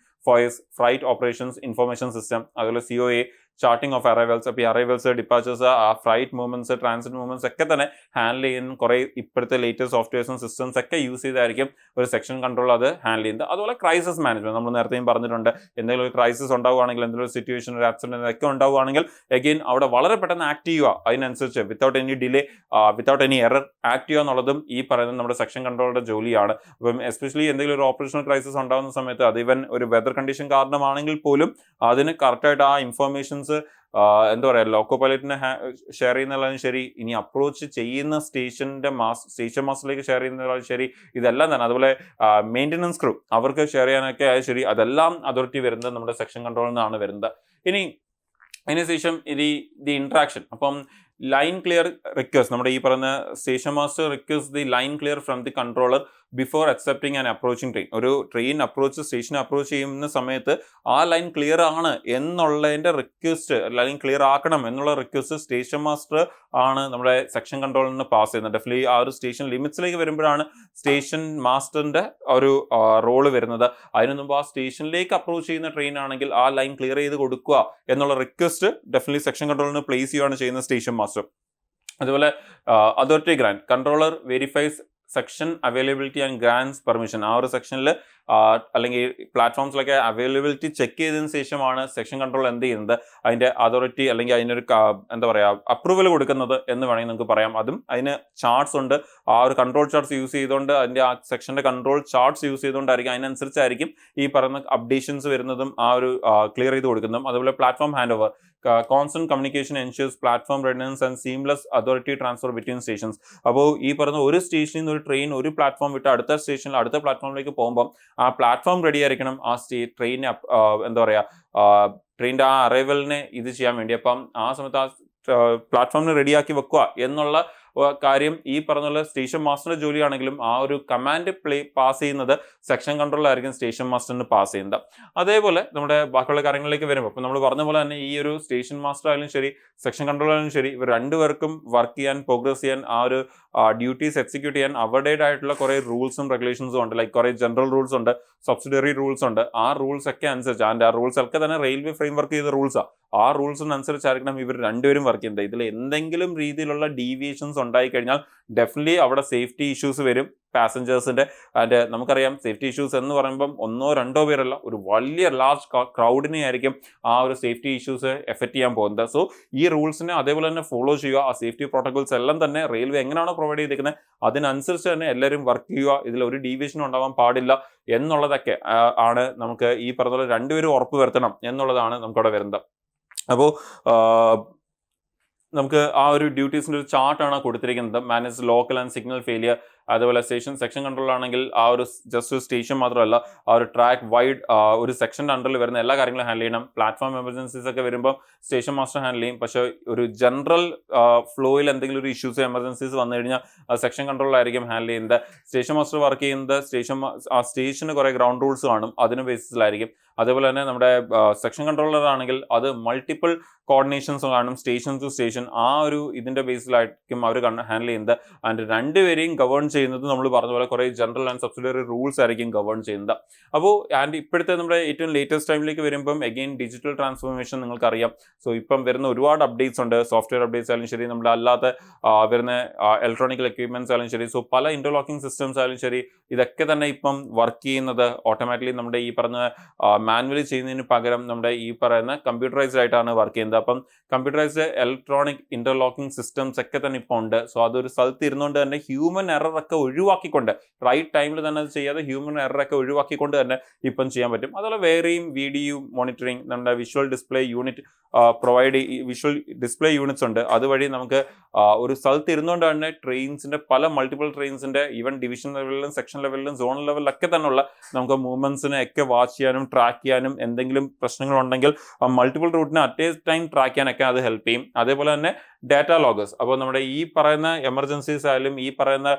flight operations information system, അതുപോലെ COA ചാർട്ടിംഗ് ഓഫ് അറൈവൽസ്. അപ്പോൾ ഈ അറൈവൽസ്, ഡിപ്പാച്ചേഴ്സ്, ആ ഫ്ലൈറ്റ് മൂവ്മെന്റ്സ്, ട്രാൻസിറ്റ് മൂവ്മെന്റ്സ് ഒക്കെ തന്നെ ഹാൻഡിൽ ചെയ്യുന്ന കുറേ ഇപ്പോഴത്തെ ലേറ്റസ്റ്റ് സോഫ്റ്റ്വെയർസും സിസ്റ്റംസ് ഒക്കെ യൂസ് ചെയ്തായിരിക്കും ഒരു സെക്ഷൻ കൺട്രോൾ അത് ഹാൻഡിൽ ചെയ്യുന്നത്. അതുപോലെ ക്രൈസിസ് മാനേജ്മെന്റ് നമ്മൾ നേരത്തെയും പറഞ്ഞിട്ടുണ്ട്. എന്തെങ്കിലും ഒരു ക്രൈസിസ് ഉണ്ടാവുകയാണെങ്കിൽ, എന്തെങ്കിലും ഒരു സിറ്റുവേഷൻ, ഒരു ആക്സിഡന്റ് ഒക്കെ ഉണ്ടാവുകയാണെങ്കിൽ അഗെയിൻ അവിടെ വളരെ പെട്ടെന്ന് ആക്ട് ചെയ്യുക, അതിനനുസരിച്ച് without any delay, without any error act ചെയ്യുക എന്നുള്ളതും ഈ പറയുന്നത് നമ്മുടെ സെക്ഷൻ കൺട്രോളുടെ ജോലിയാണ്. അപ്പം എസ്പെഷ്യലി എന്തെങ്കിലും ഒരു ഓപ്പറേഷണൽ ക്രൈസിസ് ഉണ്ടാകുന്ന സമയത്ത്, അത് ഇവൻ ഒരു വെതർ കണ്ടീഷൻ കാരണമാണെങ്കിൽ പോലും അതിന് കറക്റ്റായിട്ട് ആ ഇൻഫർമേഷൻസ് എന്താ പറയുക, ലോക്കോ പൈലറ്റിനെ ഷെയർ ചെയ്യുന്നതാണ് ശരി, ഇനി അപ്രോച്ച് ചെയ്യുന്ന സ്റ്റേഷൻ മാസ്റ്ററിലേക്ക് ഷെയർ ചെയ്യുന്നതാണ് ശരി, ഇതെല്ലാം തന്നെ. അതുപോലെ മെയിൻ്റനൻസ് ക്രൂ അവർക്ക് ഷെയർ ചെയ്യാനൊക്കെ ആയാലും ശരി, അതെല്ലാം അതോറിറ്റി വരുന്നത് നമ്മുടെ സെക്ഷൻ കൺട്രോളിൽ നിന്നാണ് വരുന്നത്. അതിനുശേഷം ദി ഇൻട്രാക്ഷൻ. അപ്പം ലൈൻ ക്ലിയർ റിക്വസ്റ്റ്, നമ്മുടെ ഈ പറയുന്ന station master request the line clear from the controller before accepting and approaching train. ഒരു ട്രെയിൻ സ്റ്റേഷനെ അപ്രോച്ച് ചെയ്യുന്ന സമയത്ത് ആ ലൈൻ ക്ലിയർ ആണ് എന്നുള്ളതിന്റെ റിക്വസ്റ്റ്, ലൈൻ ക്ലിയർ ആക്കണം എന്നുള്ള റിക്വസ്റ്റ് സ്റ്റേഷൻ മാസ്റ്റർ ആണ് നമ്മുടെ സെക്ഷൻ കൺട്രോളിന് പാസ് ചെയ്യുന്നത്. ഡെഫിനറ്റ്ലി ആ ഒരു സ്റ്റേഷൻ ലിമിറ്റ്സിലേക്ക് വരുമ്പോഴാണ് സ്റ്റേഷൻ മാസ്റ്ററിന്റെ ഒരു റോള് വരുന്നത്. അതിനു മുമ്പ് ആ സ്റ്റേഷനിലേക്ക് അപ്രോച്ച് ചെയ്യുന്ന ട്രെയിൻ ആണെങ്കിൽ ആ ലൈൻ ക്ലിയർ ചെയ്ത് കൊടുക്കുക എന്നുള്ള റിക്വസ്റ്റ് ഡെഫിനറ്റ്ലി സെക്ഷൻ കൺട്രോളിന് പ്ലേസ് ചെയ്യുകയാണ് ചെയ്യുന്ന സ്റ്റേഷൻ മാസ്റ്റർ. അതുപോലെ authority grant, controller verifies section availability and grants permission. ആ ഒരു സെക്ഷനിൽ അല്ലെങ്കിൽ പ്ലാറ്റ്ഫോംസിലൊക്കെ അവൈലബിലിറ്റി ചെക്ക് ചെയ്തതിനു ശേഷമാണ് സെക്ഷൻ കൺട്രോൾ എന്ത് ചെയ്യുന്നത്, അതിന്റെ അതോറിറ്റി അല്ലെങ്കിൽ അതിനൊരു എന്താ പറയുക അപ്രൂവൽ കൊടുക്കുന്നത് എന്ന് വേണമെങ്കിൽ നമുക്ക് പറയാം. അതും അതിന് ചാർട്ട്സ് ഉണ്ട്. ആ ഒരു കൺട്രോൾ ചാർട്ട്സ് യൂസ് ചെയ്തുകൊണ്ട്, അതിന്റെ ആ സെക്ഷന്റെ കൺട്രോൾ ചാർട്ട്സ് യൂസ് ചെയ്തുകൊണ്ടായിരിക്കും, അതിനനുസരിച്ചായിരിക്കും ഈ പറയുന്ന അപ്ഡേഷൻസ് വരുന്നതും ആ ഒരു ക്ലിയർ ചെയ്ത് കൊടുക്കുന്നതും. അതുപോലെ platform hand over, constant communication ensures platform readiness and seamless authority transfer between stations. അപ്പോൾ ഈ പറയുന്ന ഒരു സ്റ്റേഷനിൽ നിന്ന് ഒരു ട്രെയിൻ ഒരു പ്ലാറ്റ്ഫോം വിട്ട് അടുത്ത സ്റ്റേഷനിൽ അടുത്ത പ്ലാറ്റ്ഫോമിലേക്ക് പോകുമ്പോൾ ആ പ്ലാറ്റ്ഫോം റെഡി ആയിരിക്കണം ആ ട്രെയിനിനെ എന്താ പറയുക ട്രെയിനിന്റെ ആ അറൈവലിനെ ഇത് ചെയ്യാൻ വേണ്ടി. അപ്പം ആ സമയത്ത് ആ പ്ലാറ്റ്ഫോമിന് റെഡിയാക്കി വെക്കുക എന്നുള്ള കാര്യം ഈ പറഞ്ഞ സ്റ്റേഷൻ മാസ്റ്ററിന്റെ ജോലിയാണെങ്കിലും ആ ഒരു കമാൻഡ് പാസ് ചെയ്യുന്നത് സെക്ഷൻ കൺട്രോളായിരിക്കും സ്റ്റേഷൻ മാസ്റ്ററിന് പാസ് ചെയ്യുന്നത്. അതേപോലെ നമ്മുടെ ബാക്കിയുള്ള കാര്യങ്ങളിലേക്ക് വരുമ്പോൾ ഇപ്പം നമ്മൾ പറഞ്ഞ പോലെ തന്നെ ഈ ഒരു സ്റ്റേഷൻ മാസ്റ്റർ ആയാലും ശരി സെക്ഷൻ കൺട്രോൾ ആയാലും ശരി, ഇവർ രണ്ടുപേർക്കും വർക്ക് ചെയ്യാൻ, പ്രോഗ്രസ് ചെയ്യാൻ, ആ ഒരു ഡ്യൂട്ടീസ് എക്സിക്യൂട്ട് ചെയ്യാൻ അവരുടേതായിട്ടുള്ള കുറേ റൂൾസും റെഗുലേഷൻസും ഉണ്ട്. ലൈക്ക് കുറേ ജനറൽ റൂൾസ് ഉണ്ട്, സബ്സിഡറി റൂൾസ് ഉണ്ട്. ആ റൂൾസ് ഒക്കെ അനുസരിച്ച് ആ റൂൾസ് ഒക്കെ തന്നെ റെയിൽവേ ഫ്രെയിം വർക്ക് ചെയ്ത റൂൾസാണ്. ആ റൂൾസിനനുസരിച്ചായിരിക്കണം ഇവർ രണ്ടുപേരും വർക്ക് ചെയ്യുന്നത്. ഇതിൽ എന്തെങ്കിലും രീതിയിലുള്ള ഡീവിയേഷൻസ് ഉണ്ടായിക്കഴിഞ്ഞാൽ ഡെഫിനറ്റ്ലി അവിടെ സേഫ്റ്റി ഇഷ്യൂസ് വരും പാസഞ്ചേഴ്സിന്റെ. ആൻഡ് നമുക്കറിയാം സേഫ്റ്റി ഇഷ്യൂസ് എന്ന് പറയുമ്പം ഒന്നോ രണ്ടോ പേരല്ല, ഒരു വലിയ ലാർജ് ക്രൗഡിനെ ആയിരിക്കും ആ ഒരു സേഫ്റ്റി ഇഷ്യൂസ് എഫക്റ്റ് ചെയ്യാൻ പോകുന്നത്. സോ ഈ റൂൾസിനെ അതേപോലെ തന്നെ ഫോളോ ചെയ്യുക. ആ സേഫ്റ്റി പ്രോട്ടോകോൾസ് എല്ലാം തന്നെ റെയിൽവേ എങ്ങനെയാണോ പ്രൊവൈഡ് ചെയ്തിരിക്കുന്നത് അതിനനുസരിച്ച് തന്നെ എല്ലാവരും വർക്ക് ചെയ്യുക. ഇതിൽ ഒരു ഡീവിയേഷൻ ഉണ്ടാവാൻ പാടില്ല എന്നുള്ളതൊക്കെ ആണ് നമുക്ക് ഈ പറഞ്ഞ രണ്ടുപേരും ഉറപ്പ് വരുത്തണം എന്നുള്ളതാണ് നമുക്കവിടെ വരുന്നത്. അപ്പോൾ നമുക്ക് ആ ഒരു ഡ്യൂട്ടീസിന്റെ ഒരു ചാർട്ടാണ് കൊടുത്തിരിക്കുന്നത്. Manage local and signal failure. അതുപോലെ സെക്ഷൻ കൺട്രോൾ ആണെങ്കിൽ ആ ഒരു ജസ്റ്റ് ഒരു സ്റ്റേഷൻ മാത്രമല്ല, ആ ഒരു ട്രാക്ക് വൈഡ് ഒരു സെക്ഷൻ്റെ അണ്ടറിൽ വരുന്ന എല്ലാ കാര്യങ്ങളും ഹാൻഡിൽ ചെയ്യണം. പ്ലാറ്റ്ഫോം എമർജൻസീസ് ഒക്കെ വരുമ്പോൾ സ്റ്റേഷൻ മാസ്റ്റർ ഹാൻഡിൽ ചെയ്യും. പക്ഷേ ഒരു ജനറൽ ഫ്ലോയിൽ എന്തെങ്കിലും ഒരു ഇഷ്യൂസ് എമർജൻസീസ് വന്നു കഴിഞ്ഞാൽ സെക്ഷൻ കൺട്രോളിലായിരിക്കും ഹാൻഡിൽ ചെയ്യുന്നത്. സ്റ്റേഷൻ മാസ്റ്റർ വർക്ക് ചെയ്യുന്നത് ആ സ്റ്റേഷന് കുറേ ഗ്രൗണ്ട് റൂൾസ് കാണും, അതിന് ബേസിസിലായിരിക്കും. അതേപോലെ തന്നെ നമ്മുടെ സെക്ഷൻ കൺട്രോളർ ആണെങ്കിൽ അത് മൾട്ടിപ്പിൾ കോർഡിനേഷൻസ് കാണും, സ്റ്റേഷൻ ടു സ്റ്റേഷൻ. ആ ഒരു ഇതിന്റെ ബേസിലായിരിക്കും അവർ ഹാൻഡിൽ ചെയ്യുന്നത്. ആൻഡ് രണ്ടുപേരെയും ഗവേൺ ചെയ്യുന്നത് നമ്മൾ പറഞ്ഞ പോലെ കുറേ ജനറൽ ആൻഡ് സബ്സിഡറി റൂൾസ് ആയിരിക്കും ഗവേൺ ചെയ്യുന്നത്. അപ്പോൾ ആൻഡ് ഇപ്പോഴത്തെ നമ്മുടെ ഏറ്റവും ലേറ്റസ്റ്റ് ടൈമിലേക്ക് വരുമ്പം അഗെയിൻ ഡിജിറ്റൽ ട്രാൻസ്ഫോർമേഷൻ നിങ്ങൾക്കറിയാം. സോ ഇപ്പം വരുന്ന ഒരുപാട് അപ്ഡേറ്റ്സ് ഉണ്ട്. സോഫ്റ്റ്വെയർ അപ്ഡേറ്റ്സ് ആയാലും ശരി, നമ്മുടെ അല്ലാത്ത വരുന്ന ഇലക്ട്രോണിക്കൽ എക്യുപ്മെന്റ്സ് ആയാലും ശരി, സോ പല ഇന്റർലോക്കിംഗ് സിസ്റ്റംസ് ആയാലും ശരി, ഇതൊക്കെ തന്നെ ഇപ്പം വർക്ക് ചെയ്യുന്നത് ഓട്ടോമാറ്റിക്കലി നമ്മുടെ ഈ പറഞ്ഞ മാനുവലി ചെയ്യുന്നതിന് പകരം നമ്മുടെ ഈ പറയുന്ന കമ്പ്യൂട്ടറൈസ്ഡ് ആയിട്ടാണ് വർക്ക് ചെയ്യുന്നത്. അപ്പം കമ്പ്യൂട്ടറൈസ്ഡ് ഇലക്ട്രോണിക് ഇന്റർലോക്കിംഗ് സിസ്റ്റംസ് ഒക്കെ തന്നെ ഇപ്പോൾ ഉണ്ട്. സോ അതൊരു സ്ഥലത്ത് ഇരുന്നുകൊണ്ട് തന്നെ ഹ്യൂമൻ എറർ ഒക്കെ ഒഴിവാക്കിക്കൊണ്ട്, റൈറ്റ് ടൈമിൽ തന്നെ അത് ചെയ്യാതെ ഹ്യൂമൻ എറർ ഒക്കെ ഒഴിവാക്കിക്കൊണ്ട് തന്നെ ഇപ്പം ചെയ്യാൻ പറ്റും. അതുപോലെ വേറെയും വീഡിയോ മോണിറ്ററിങ്, നമ്മുടെ visual display unit visual display units ഉണ്ട്. അതുവഴി നമുക്ക് ഒരു സ്ഥലത്ത് ഇരുന്നുകൊണ്ട് തന്നെ ട്രെയിൻസിന്റെ മൾട്ടിപ്പിൾ ട്രെയിൻസിന്റെ ഈവൻ ഡിവിഷൻ ലെവലിലും സെക്ഷൻ ലെവലിലും സോണൽ ലെവലിലൊക്കെ തന്നെയുള്ള നമുക്ക് മൂവ്മെന്റ്സിനെ ഒക്കെ വാച്ച് ചെയ്യാനും ട്രാക്ക് ചെയ്യാനും, എന്തെങ്കിലും പ്രശ്നങ്ങളുണ്ടെങ്കിൽ മൾട്ടിപ്പിൾ റൂട്ടിനെ അറ്റ് എ ടൈം ട്രാക്ക് ചെയ്യാനൊക്കെ അത് ഹെൽപ്പ് ചെയ്യും. അതേപോലെ തന്നെ ഡാറ്റ ലോഗേഴ്സ്. അപ്പോൾ നമ്മുടെ ഈ പറയുന്ന എമർജൻസീസ് ആയാലും ഈ പറയുന്ന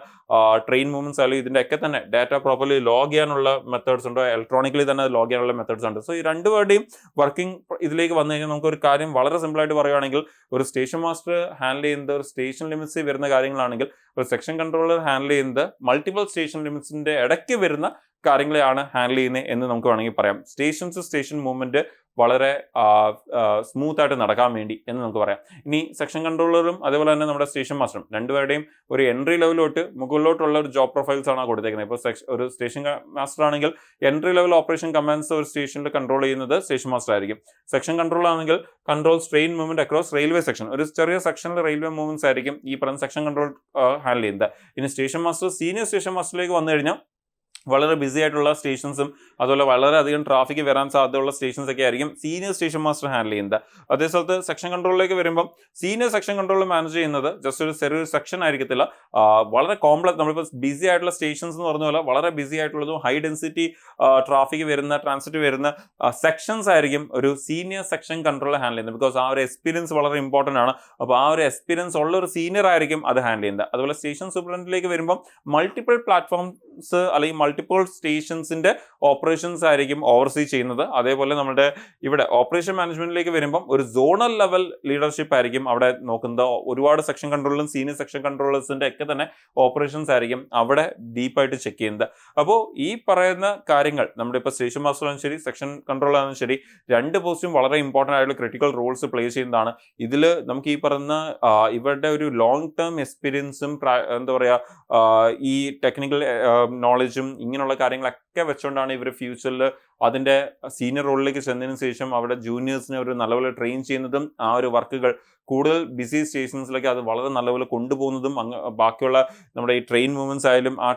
ട്രെയിൻ മൂവ്മെന്റ്സ് ആയാലും ഇതിന്റെ ഒക്കെ തന്നെ ഡാറ്റ പ്രോപ്പർലി ലോഗ് ചെയ്യാനുള്ള മെത്തേഡ്സ് ഉണ്ട്, ഇലക്ട്രോണിക്കലി തന്നെ ലോഗ് ചെയ്യാനുള്ള മെത്തേഡ്സ് ഉണ്ട്. സോ ഈ രണ്ടുപേരുടെയും വർക്കിംഗ് ഇതിലേക്ക് വന്നു കഴിഞ്ഞാൽ നമുക്ക് ഒരു കാര്യം വളരെ സിമ്പിൾ ആയിട്ട് പറയുകയാണെങ്കിൽ, ഒരു സ്റ്റേഷൻ മാസ്റ്റർ ഹാൻഡിൽ ചെയ്യുന്നത് ഒരു സ്റ്റേഷൻ ലിമിറ്റ്സിൽ വരുന്ന കാര്യങ്ങളാണെങ്കിൽ ഒരു സെക്ഷൻ കൺട്രോളർ ഹാൻഡിൽ ചെയ്യുന്നത് മൾട്ടിപ്പിൾ സ്റ്റേഷൻ ലിമിറ്റ്സിന്റെ ഇടയ്ക്ക് വരുന്ന കാര്യങ്ങളെയാണ് ഹാൻഡിൽ ചെയ്യുന്നത് എന്ന് നമുക്ക് വേണമെങ്കിൽ പറയാം. സ്റ്റേഷൻ ടു സ്റ്റേഷൻ മൂവ്മെന്റ് വളരെ സ്മൂത്ത് ആയിട്ട് നടക്കാൻ വേണ്ടി എന്ന് നമുക്ക് പറയാം. ഇനി സെക്ഷൻ കൺട്രോളറും അതേപോലെ തന്നെ നമ്മുടെ സ്റ്റേഷൻ മാസ്റ്ററും രണ്ടുപേരുടെയും ഒരു എൻട്രി ലെവലോട്ട് മുകളിലോട്ടുള്ള ഒരു ജോബ് പ്രൊഫൈൽസ് ആണ് കൊടുത്തേക്കുന്നത്. ഇപ്പോൾ ഒരു സ്റ്റേഷൻ മാസ്റ്റർ ആണെങ്കിൽ എൻട്രി ലെവൽ ഓപ്പറേഷൻ കമാൻഡ്സ് ഒരു സ്റ്റേഷനിൽ കൺട്രോൾ ചെയ്യുന്നത് സ്റ്റേഷൻ മാസ്റ്റർ ആയിരിക്കും. സെക്ഷൻ കൺട്രോൾ ആണെങ്കിൽ controls train movement across railway section, ഒരു ചെറിയ സെക്ഷനിൽ റെയിൽവേ മൂവ്മെന്റ്സ് ആയിരിക്കും ഈ പറഞ്ഞ സെക്ഷൻ കൺട്രോൾ ഹാൻഡിൽ ചെയ്യുന്നത്. ഇനി സ്റ്റേഷൻ മാസ്റ്റർ സീനിയർ സ്റ്റേഷൻ മാസ്റ്ററിലേക്ക് വന്നു കഴിഞ്ഞാൽ വളരെ ബിസി ആയിട്ടുള്ള സ്റ്റേഷൻസും അതുപോലെ വളരെയധികം ട്രാഫിക് വരാൻ സാധ്യതയുള്ള സ്റ്റേഷൻസ് ഒക്കെ ആയിരിക്കും സീനിയർ സ്റ്റേഷൻ മാസ്റ്റർ ഹാൻഡിൽ ചെയ്യുന്നത്. അതേ സ്ഥലത്ത് സെക്ഷൻ കൺട്രോളിലേക്ക് വരുമ്പം സീനിയർ സെക്ഷൻ കൺട്രോൾ മാനേജ് ചെയ്യുന്നത് ജസ്റ്റ് ഒരു ചെറിയൊരു സെക്ഷൻ ആയിരിക്കത്തില്ല, വളരെ കോംപ്ലക്സ്, നമ്മളിപ്പോൾ ബിസി ആയിട്ടുള്ള സ്റ്റേഷൻസ് എന്ന് പറഞ്ഞ പോലെ വളരെ ബിസി ആയിട്ടുള്ളതും ഹൈ ഡെൻസിറ്റി ട്രാഫിക് വരുന്ന ട്രാൻസിറ്റ് വരുന്ന സെക്ഷൻസ് ആയിരിക്കും ഒരു സീനിയർ സെക്ഷൻ കൺട്രോൾ ഹാൻഡിൽ ചെയ്യുന്നത്. ബിക്കോസ് ആ ഒരു എക്സ്പീരിയൻസ് വളരെ ഇമ്പോർട്ടൻ്റ് ആണ്. അപ്പോൾ ആ ഒരു എക്സ്പീരിയൻസ് ഉള്ള ഒരു സീനിയർ ആയിരിക്കും അത് ഹാൻഡിൽ ചെയ്യുന്നത്. അതുപോലെ സ്റ്റേഷൻ സൂപ്രണ്ടിലേക്ക് വരുമ്പം മൾട്ടിപ്പിൾ പ്ലാറ്റ്ഫോംസ് അല്ലെങ്കിൽ മൾട്ടിപ്പിൾ സ്റ്റേഷൻസിന്റെ ഓപ്പറേഷൻസ് ആയിരിക്കും ഓവർസീ ചെയ്യുന്നത്. അതേപോലെ നമ്മുടെ ഇവിടെ ഓപ്പറേഷൻ മാനേജ്മെന്റിലേക്ക് വരുമ്പം ഒരു സോണൽ ലെവൽ ലീഡർഷിപ്പ് ആയിരിക്കും അവിടെ നോക്കുന്നത്. ഒരുപാട് സെക്ഷൻ കൺട്രോളറും സീനിയർ സെക്ഷൻ കൺട്രോളേഴ്സിന്റെ ഒക്കെ തന്നെ ഓപ്പറേഷൻസ് ആയിരിക്കും അവിടെ ഡീപ്പായിട്ട് ചെക്ക് ചെയ്യുന്നത്. അപ്പോൾ ഈ പറയുന്ന കാര്യങ്ങൾ നമ്മുടെ ഇപ്പോൾ സ്റ്റേഷൻ മാസ്റ്റർ ആണെങ്കിലും ശരി സെക്ഷൻ കൺട്രോളർ ആണെങ്കിലും ശരി രണ്ട് പോസ്റ്റും വളരെ ഇമ്പോർട്ടൻ്റ് ആയിട്ടുള്ള ക്രിട്ടിക്കൽ റോൾസ് പ്ലേ ചെയ്യുന്നതാണ്. ഇതിൽ നമുക്ക് ഈ പറയുന്ന ഇവരുടെ ഒരു ലോങ് ടേം എക്സ്പീരിയൻസും എന്താ പറയുക ഈ ടെക്നിക്കൽ നോളജും ഇങ്ങനെയുള്ള കാര്യങ്ങളൊക്കെ വെച്ചുകൊണ്ടാണ് ഇവർ ഫ്യൂച്ചറിൽ അതിൻ്റെ സീനിയർ റോളിലേക്ക് ചെന്നതിന് ശേഷം അവിടെ ജൂനിയേഴ്സിനെ ഒരു നല്ലപോലെ ട്രെയിൻ ചെയ്യുന്നതും ആ ഒരു വർക്കുകൾ കൂടുതൽ ബിസി സ്റ്റേഷൻസിലേക്ക് അത് വളരെ നല്ലപോലെ കൊണ്ടുപോകുന്നതും ബാക്കിയുള്ള നമ്മുടെ ഈ ട്രെയിൻ മൂവ്മെന്റ്സ് ആയാലും ആ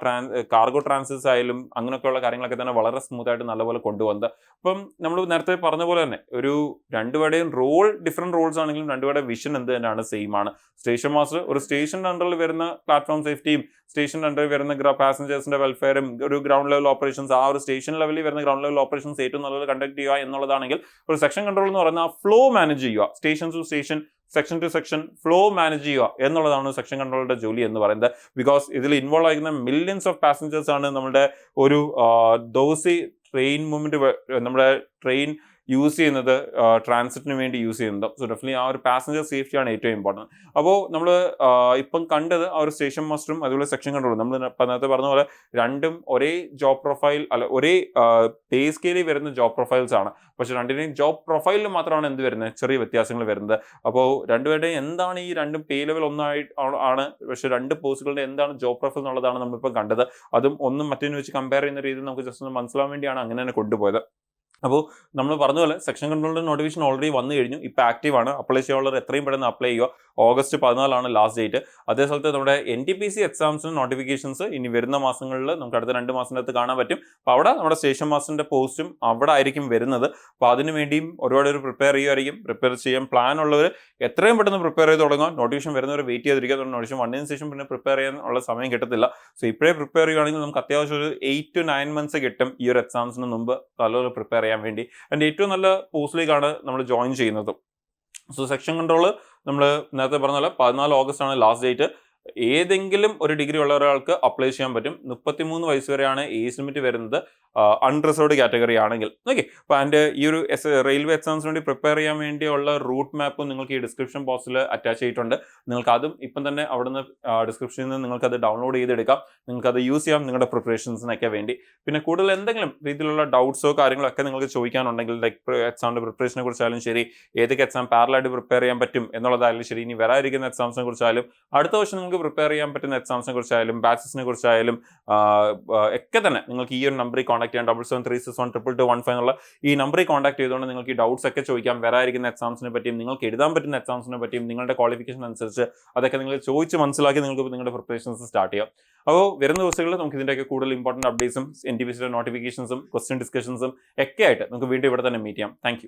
കാർഗോ ട്രാൻസിറ്റ്സ് ആയാലും അങ്ങനെയൊക്കെയുള്ള കാര്യങ്ങളൊക്കെ തന്നെ വളരെ സ്മൂത്ത് ആയിട്ട് നല്ലപോലെ കൊണ്ടുപോകുന്നത്. അപ്പം നമ്മൾ നേരത്തെ പറഞ്ഞ പോലെ തന്നെ ഒരു രണ്ടുപേരുടെയും റോൾ ഡിഫറെൻറ്റ് റോൾസ് ആണെങ്കിലും രണ്ടുപേരുടെ വിഷൻ എന്ത് തന്നെയാണ് സെയിം ആണ്. സ്റ്റേഷൻ മാസ്റ്റർ ഒരു സ്റ്റേഷൻ്റെ അണ്ടറിൽ വരുന്ന പ്ലാറ്റ്ഫോം സേഫ്റ്റിയും സ്റ്റേഷൻ്റെ അണ്ടറിൽ വരുന്ന പാസഞ്ചേഴ്സിന്റെ വെൽഫെയറും ഒരു ഗ്രൗണ്ട് ലെവൽ ഓപ്പറേഷൻസ് ആ ഒരു സ്റ്റേഷൻ ലെവലിൽ വരുന്ന ഗ്രൗണ്ട് ലെവൽ ഓപ്പറേഷൻസ് ഏറ്റവും നല്ലത് കണ്ടക്ട് ചെയ്യുക എന്നുള്ളതാണെങ്കിൽ ഒരു സെക്ഷൻ കൺട്രോൾ എന്ന് പറയുന്ന ആ ഫ്ലോ മാനേജ് ചെയ്യുക, station to station section to section flow manage ചെയ്യുക എന്നുള്ളതാണ് സെക്ഷൻ കൺട്രോളിന്റെ ജോലി എന്ന് പറയുന്നത്. ബിക്കോസ് ഇതിൽ ഇൻവോൾവ് ആയിരിക്കുന്ന മില്യൺസ് ഓഫ് പാസഞ്ചേഴ്സ് ആണ് നമ്മുടെ ഒരു ട്രെയിൻ മൂവ്മെന്റ് നമ്മുടെ ട്രെയിൻ യൂസ് ചെയ്യുന്നത് ട്രാൻസിറ്റിന് വേണ്ടി യൂസ് ചെയ്യുന്നത്. സോ ഡെഫിനറ്റ്ലി ആ ഒരു പാസഞ്ചർ സേഫ്റ്റിയാണ് ഏറ്റവും ഇമ്പോർട്ടൻറ്റ്. അപ്പോൾ നമ്മൾ ഇപ്പം കണ്ടത് ആ ഒരു സ്റ്റേഷൻ മാസ്റ്ററും അതുപോലെ സെക്ഷൻ കൺട്രോളും നമ്മൾ നേരത്തെ പറഞ്ഞ പോലെ രണ്ടും ഒരേ ജോബ് പ്രൊഫൈൽ അല്ല ഒരേ പേ സ്കെയിലിൽ വരുന്ന ജോബ് പ്രൊഫൈൽസ് ആണ്. പക്ഷെ രണ്ടിനെയും ജോബ് പ്രൊഫൈലിൽ മാത്രമാണ് എന്ത് വരുന്നത് ചെറിയ വ്യത്യാസങ്ങൾ വരുന്നത്. അപ്പോൾ രണ്ടുപേരുടെയും എന്താണ് ഈ രണ്ടും പേ ലെവൽ ആണ്, പക്ഷെ രണ്ട് പോസ്റ്റുകളുടെ എന്താണ് ജോബ് പ്രൊഫൈൽ എന്നുള്ളതാണ് നമ്മളിപ്പോൾ കണ്ടത്. അതും ഒന്നും മറ്റൊന്ന് വെച്ച് കമ്പയർ ചെയ്യുന്ന രീതിയിൽ നമുക്ക് ജസ്റ്റ് ഒന്ന് മനസ്സിലാവാൻ വേണ്ടിയാണ് അങ്ങനെ തന്നെ കൊണ്ടുപോയത്. അപ്പോൾ നമ്മൾ പറഞ്ഞ പോലെ സെക്ഷൻ കൺട്രോളിന്റെ നോട്ടിഫിക്കേഷൻ ഓൾറെഡി വന്നു കഴിഞ്ഞു, ഇപ്പോൾ ആക്റ്റീവ് ആണ്. അപ്ലൈ ചെയ്യാനുള്ളവർ എത്രയും പെട്ടെന്ന് അപ്ലൈ ചെയ്യുക. August 14 last date. അതേ സ്ഥലത്ത് നമ്മുടെ NTPC എക്സാംസിന് നോട്ടിഫിക്കേഷൻസ് ഇനി വരുന്ന മാസങ്ങളിൽ നമുക്ക് അടുത്ത 2 മാസത്തിനകത്ത് കാണാൻ പറ്റും. അപ്പോൾ അവിടെ നമ്മുടെ സ്റ്റേഷൻ മാസ്റ്ററിന്റെ പോസ്റ്റും അവിടെ ആയിരിക്കും വരുന്നത്. അപ്പോൾ അതിനു വേണ്ടിയും ഒരുപാട് ഒരു പ്രിപ്പയർ ചെയ്യുമായിരിക്കും. പ്രിപ്പയർ ചെയ്യാൻ പ്ലാൻ ഉള്ളവർ എത്രയും പെട്ടെന്ന് പ്രിപ്പയർ ചെയ്ത് തുടങ്ങുക. നോട്ടിഫിക്കേഷൻ വരുന്നവർ വെയിറ്റ് ചെയ്തിരിക്കുക. നോട്ടിഫിക്കേഷൻ വന്നതിന് ശേഷം പിന്നെ പ്രിപ്പയർ ചെയ്യാൻ ഉള്ള സമയം കിട്ടത്തില്ല. സോ ഇപ്പോഴേ പ്രിപ്പയർ ചെയ്യുകയാണെങ്കിൽ നമുക്ക് അത്യാവശ്യം ഒരു 8 to 9 months കിട്ടും ഈ ഒരു എക്സാംസിന് മുമ്പ് നല്ലപോലെ പ്രിപ്പയർ ചെയ്യാൻ വേണ്ടി. അതിൻ്റെ ഏറ്റവും നല്ല പോസ്റ്റിലേക്കാണ് നമ്മൾ ജോയിൻ ചെയ്യുന്നത്. സോ സെക്ഷൻ കൺട്രോൾ നമ്മൾ നേരത്തെ പറഞ്ഞ പോലെ 14 ഓഗസ്റ്റ് ആണ് ലാസ്റ്റ് ഡേറ്റ്. ഏതെങ്കിലും ഒരു ഡിഗ്രി ഉള്ള ഒരാൾക്ക് അപ്ലൈ ചെയ്യാൻ പറ്റും. 33 വയസ്സ് വരെയാണ് ഏജ് ലിമിറ്റ് വരുന്നത് അൺറിസർവ്ഡ് കാറ്റഗറി ആണെങ്കിൽ. ഓക്കെ, അപ്പോൾ അതിൻ്റെ ഈ ഒരു റെയിൽവേ എക്സാംസിന് വേണ്ടി പ്രിപ്പയർ ചെയ്യാൻ വേണ്ടിയുള്ള റൂട്ട് മാപ്പും നിങ്ങൾക്ക് ഈ ഡിസ്ക്രിപ്ഷൻ ബോക്സിൽ അറ്റാച്ച് ചെയ്തിട്ടുണ്ട്. നിങ്ങൾക്ക് അതും ഇപ്പം തന്നെ അവിടുന്ന് ഡിസ്ക്രിപ്ഷനിൽ നിന്ന് നിങ്ങൾക്കത് ഡൗൺലോഡ് ചെയ്തെടുക്കാം. നിങ്ങൾക്കത് യൂസ് ചെയ്യാം നിങ്ങളുടെ പ്രിപ്പറേഷൻസിനൊക്കെ വേണ്ടി. പിന്നെ കൂടുതൽ എന്തെങ്കിലും രീതിയിലുള്ള ഡൗട്ട്സോ കാര്യങ്ങളോ ഒക്കെ നിങ്ങൾക്ക് ചോദിക്കാനുണ്ടെങ്കിൽ ലൈക്ക് എക്സാമിൻ്റെ പ്രിപ്പറേഷനെ കുറിച്ചായാലും ശരി, ഏതൊക്കെ എക്സാം പാരലായിട്ട് പ്രിപ്പയർ ചെയ്യാൻ പറ്റും എന്നുള്ളതായാലും ശരി, ഇനി വരാതിരിക്കുന്ന എക്സാംസിനെ കുറിച്ചായാലും അടുത്ത വർഷം നിങ്ങൾക്ക് പ്രിപ്പയർ ചെയ്യാൻ പറ്റുന്ന എക്സാംസിനെ കുറിച്ചായാലും ബാച്ചസിനെ കുറിച്ചായാലും ഒക്കെ തന്നെ നിങ്ങൾക്ക് ഈ ഒരു നമ്പറിൽ കോൺടാക്ട് ചെയ്യാം. 7736122215 എന്നുള്ള ഈ നമ്പറിൽ കോൺടാക്ട് ചെയ്തുകൊണ്ട് നിങ്ങൾക്ക് ഈ ഡൗട്ട്സ് ഒക്കെ ചോദിക്കാം. വരാതിരിക്കുന്ന എക്സാംസിനെ പറ്റിയും നിങ്ങൾക്ക് എഴുതാൻ പറ്റുന്ന എക്സാംസിനെ പറ്റിയും നിങ്ങളുടെ ക്വാളിഫിക്കേഷൻ അനുസരിച്ച് അതൊക്കെ നിങ്ങൾ ചോദിച്ച് മനസ്സിലാക്കി നിങ്ങൾക്ക് നിങ്ങളുടെ പ്രിപ്പറേഷൻസ് സ്റ്റാർട്ട് ചെയ്യാം. അപ്പോൾ വരുന്ന ദിവസങ്ങളിൽ നമുക്ക് ഇതിൻ്റെയൊക്കെ കൂടുതൽ ഇമ്പോർട്ടൻറ്റ് അപ്ഡേറ്റ്സും NTPCയുടെ നോട്ടിഫിക്കേഷൻസും ക്വസ്റ്റ്യൻ ഡിസ്കഷൻസും ഒക്കെ ആയിട്ട് നമുക്ക് വീണ്ടും ഇവിടെ തന്നെ മീറ്റ് ചെയ്യാം. താങ്ക്